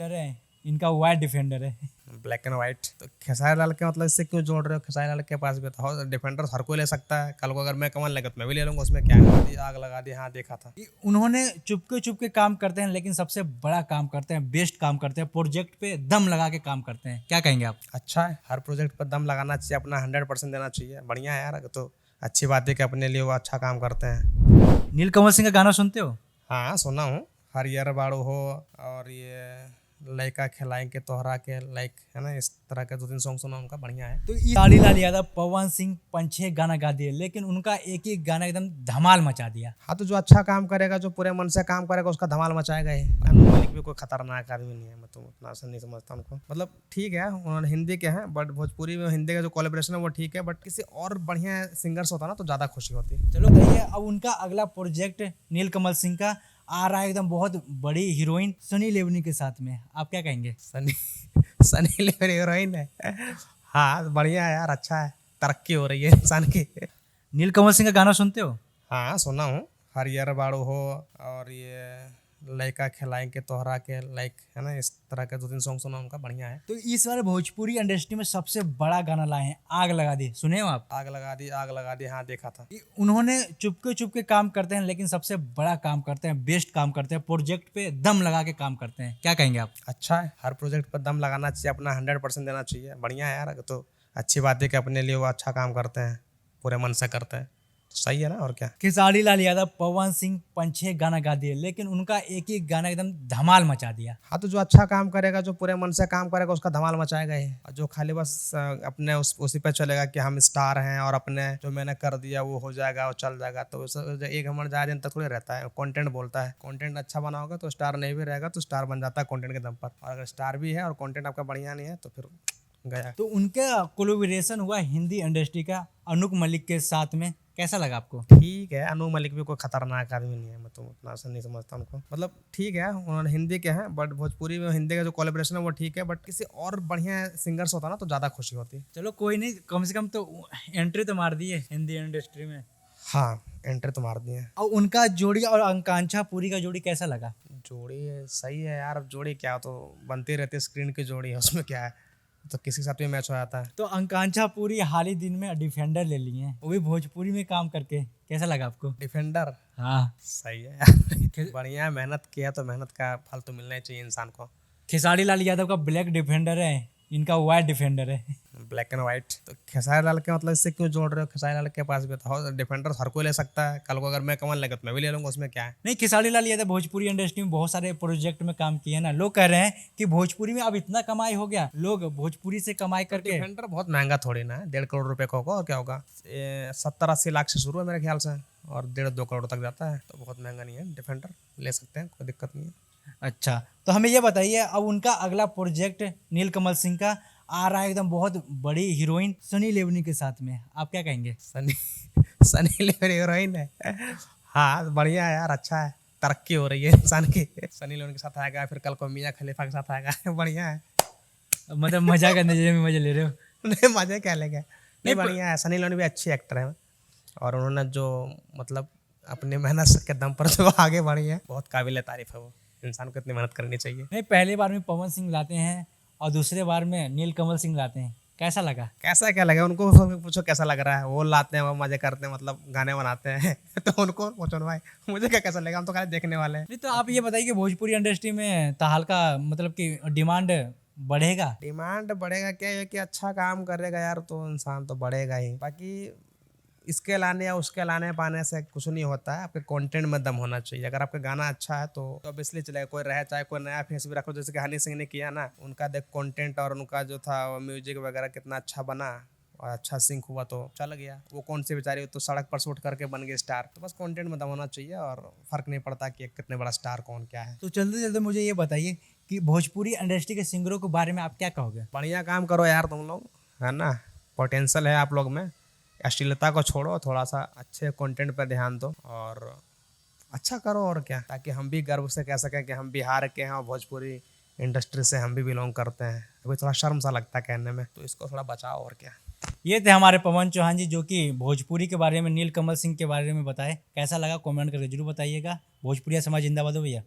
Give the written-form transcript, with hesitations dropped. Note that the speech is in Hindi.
है, इनका वाइट डिफेंडर है। Black and white. तो खेसारी लाल के मतलब इससे क्यों जोड़ रहे हो? खेसारी लाल के पास भी तो डिफेंडर हर कोई ले सकता है। कल को अगर मैं कमल लगा तो मैं भी ले लूंगा। उसमें क्या है? आग लगा दी। हाँ देखा था। उन्होंने चुपके चुपके काम करते हैं, लेकिन सबसे बड़ा काम करते हैं, बेस्ट काम करते हैं, प्रोजेक्ट पे दम लगा के काम करते हैं। क्या कहेंगे आप? अच्छा है, हर प्रोजेक्ट पर दम लगाना चाहिए, अपना 100% देना चाहिए। बढ़िया है यार। तो अच्छी बात है कि अपने लिए वो अच्छा काम करते हैं। नीलकमल सिंह का गाना सुनते हो? हाँ सुना हूँ। हरियर बाड़ू हो और ये लड़का खिलाएंगे तोहरा के, लाइक है ना, इस तरह के 2-3 सॉन्ग सुना उनका। बढ़िया है। तो खेसारी लाल यादव, पवन सिंह 5-6 गाना गा दिए, लेकिन उनका एक ही गाना एकदम धमाल मचा दिया। हाँ तो जो अच्छा काम करेगा, जो पूरे मन से काम करेगा, उसका धमाल मचाएगा ही। अनु मलिक भी कोई खतरनाक आदमी नहीं है। मैं तो उतना से नहीं समझता उनको। मतलब ठीक है, उन्होंने हिंदी के हैं, बट भोजपुरी में हिंदी का जो कोलैबोरेशन है वो ठीक है, बट किसी और बढ़िया सिंगर्स होता ना तो ज्यादा खुशी होती। चलो बताइए, अब उनका अगला प्रोजेक्ट नीलकमल सिंह का आ रहा है, एकदम बहुत बड़ी हीरोइन सनी लियोनी के साथ में। आप क्या कहेंगे? सनी सनी लियोनी हीरोइन है? हाँ बढ़िया है यार, अच्छा है। तरक्की हो रही है इंसान की। नीलकमल सिंह का गाना सुनते हो? हाँ सुना हूँ। हरियर बाड़ू हो और ये लड़का खिलाएंगे तोहरा के, लाइक है ना, इस तरह के 2-3 सॉन्ग सुना उनका। बढ़िया है। तो इस बार भोजपुरी इंडस्ट्री में सबसे बड़ा गाना लाए हैं, आग लगा दी। सुने हो आप? आग लगा दी, आग लगा दी। हाँ देखा था। उन्होंने चुपके चुपके काम करते हैं, लेकिन सबसे बड़ा काम करते हैं, बेस्ट काम करते हैं, प्रोजेक्ट पे दम लगा के काम करते हैं। क्या कहेंगे आप? अच्छा है, हर प्रोजेक्ट पर दम लगाना चाहिए, अपना 100% देना चाहिए। बढ़िया है यार। तो अच्छी बात है कि अपने लिए वो अच्छा काम करते हैं, पूरे मन से करते हैं। तो सही है ना, और क्या। खेसारी लाल यादव, पवन सिंह 5-6 गाना गा दिए, लेकिन उनका एक ही गाना एकदम धमाल मचा दिया। हाँ तो जो अच्छा काम करेगा, जो पूरे मन से काम करेगा, उसका धमाल मचाएगा ही। और जो खाली बस अपने उसी पे चलेगा कि हम स्टार हैं और अपने जो मैंने कर दिया वो हो जाएगा और चल जाएगा, तो एक घमंड ज्यादा दिन तक थोड़ी रहता है। कंटेंट बोलता है, कंटेंट अच्छा बना होगा तो स्टार नहीं भी रहेगा तो स्टार बन जाता है कंटेंट के दम पर। और अगर स्टार भी है और कंटेंट आपका बढ़िया नहीं है तो फिर गया। तो उनका कोलैबोरेशन हुआ हिंदी इंडस्ट्री का अनूप मलिक के साथ में, कैसा लगा आपको? ठीक है, अनु मलिक भी कोई खतरनाक आदमी नहीं है। मैं तो उतना से नहीं समझता उनको। मतलब ठीक है, उन्होंने हिंदी के हैं, बट भोजपुरी में हिंदी का जो कोलैबोरेशन है वो ठीक है, बट किसी और बढ़िया सिंगर्स होता ना तो ज्यादा खुशी होती। चलो कोई नहीं, कम से कम तो एंट्री तो मार दी है हिंदी इंडस्ट्री में। हाँ एंट्री तो मार दिए। और उनका जोड़ी और आकांक्षा पुरी का जोड़ी कैसा लगा? जोड़ी सही है यार। अब जोड़ी क्या, तो बनती रहती है, स्क्रीन की जोड़ी है, उसमें क्या है, तो किसी के साथ भी मैच हो जाता है। तो आकांक्षा पुरी हाल ही दिन में डिफेंडर ले ली हैं, वो भी भोजपुरी में काम करके। कैसा लगा आपको? डिफेंडर हाँ। सही है यार। बढ़िया, मेहनत किया तो मेहनत का फल तो मिलना ही चाहिए इंसान को। खेसारी लाल यादव का ब्लैक डिफेंडर है, इनका वाइट डिफेंडर है। Black and white. तो खेसारी लाल के मतलब इससे क्यों जोड़ रहे हो? खेसारी लाल के पास भी तो डिफेंडर हर कोई ले सकता है। कल को अगर मैं कमल लगा तो मैं भी ले लूंगा। उसमें क्या है? नहीं, खेसारी लाल यादव भोजपुरी इंडस्ट्री में बहुत सारे प्रोजेक्ट में काम किए हैं ना। लोग कह रहे हैं कि भोजपुरी में अब इतना कमाई हो गया, लोग भोजपुरी से कमाई करके। डिफेंडर बहुत महंगा थोड़ी ना है, 1.5 करोड़ रुपए का होगा और क्या होगा। 70-80 लाख से शुरू है मेरे ख्याल से, और 1.5-2 करोड़ तक जाता है। तो बहुत महंगा नहीं है, डिफेंडर ले सकते हैं, कोई दिक्कत नहीं है। अच्छा, तो हमें ये बताइए, अब उनका अगला प्रोजेक्ट नीलकमल सिंह का आ रहा है, एकदम बहुत बड़ी हीरोइन सनी लियोनी के साथ में। आप क्या कहेंगे? सनी सनी लियोनी हीरोइन है? हाँ बढ़िया है यार, अच्छा है। तरक्की हो रही है इंसान की। सनी लियोनी के साथ आएगा, फिर कल को मियां खलीफा के साथ आएगा। बढ़िया है। मतलब मजा करने में मजा ले रहे हो? नहीं मजे क्या लेंगे। नहीं पर बढ़िया है, सनी लियोनी भी अच्छी एक्टर है। और उन्होंने जो मतलब अपनी मेहनत के दम पर जो आगे बढ़ी है, बहुत काबिल तारीफ है। वो इंसान को इतनी मेहनत करनी चाहिए। नहीं, पहले बार में पवन सिंह लाते हैं और दूसरे बार में नीलकमल सिंह लाते हैं, कैसा लगा? कैसा क्या लगे उनको? पूछो कैसा लग रहा है। वो लाते हैं, वो मजे करते हैं, मतलब गाने बनाते हैं तो उनको पूछो ना भाई, मुझे क्या कैसा लगा, हम तो खाली देखने वाले हैं। नहीं, तो आप ये बताइए कि भोजपुरी इंडस्ट्री में ताहाल का मतलब कि डिमांड बढ़ेगा? डिमांड बढ़ेगा क्या, ये कि अच्छा काम करेगा यार तो इंसान तो बढ़ेगा ही। बाकी इसके लाने या उसके लाने पाने से कुछ नहीं होता है। आपके कंटेंट में दम होना चाहिए। अगर आपका गाना अच्छा है तो ऑब्वियसली चलेगा। कोई रहे चाहे कोई नया फेस भी रखो, जैसे कि हनी सिंह ने किया ना, उनका देख कंटेंट और उनका जो था म्यूजिक वगैरह कितना अच्छा बना और अच्छा सिंक हुआ तो चल गया। वो कौन सी बेचारी तो सड़क पर शूट करके बन गए स्टार। तो बस कंटेंट में दम होना चाहिए और फर्क नहीं पड़ता कि कितने बड़ा स्टार कौन क्या है। तो चलते चलते मुझे ये बताइए कि भोजपुरी इंडस्ट्री के सिंगरों के बारे में आप क्या कहोगे? बढ़िया काम करो यार तुम लोग, है ना, पोटेंशियल है आप लोग में। अश्लीलता को छोड़ो, थोड़ा सा अच्छे कंटेंट पर ध्यान दो और अच्छा करो और क्या, ताकि हम भी गर्व से कह सकें कि हम बिहार के हैं और भोजपुरी इंडस्ट्री से हम भी बिलोंग करते हैं। अभी थोड़ा शर्म सा लगता है कहने में, तो इसको थोड़ा बचाओ और क्या। ये थे हमारे पवन चौहान जी, जो कि भोजपुरी के बारे में, नीलकमल सिंह के बारे में बताए। कैसा लगा कमेंट करके जरूर बताइएगा। भोजपुरिया समाज जिंदाबाद हो भैया।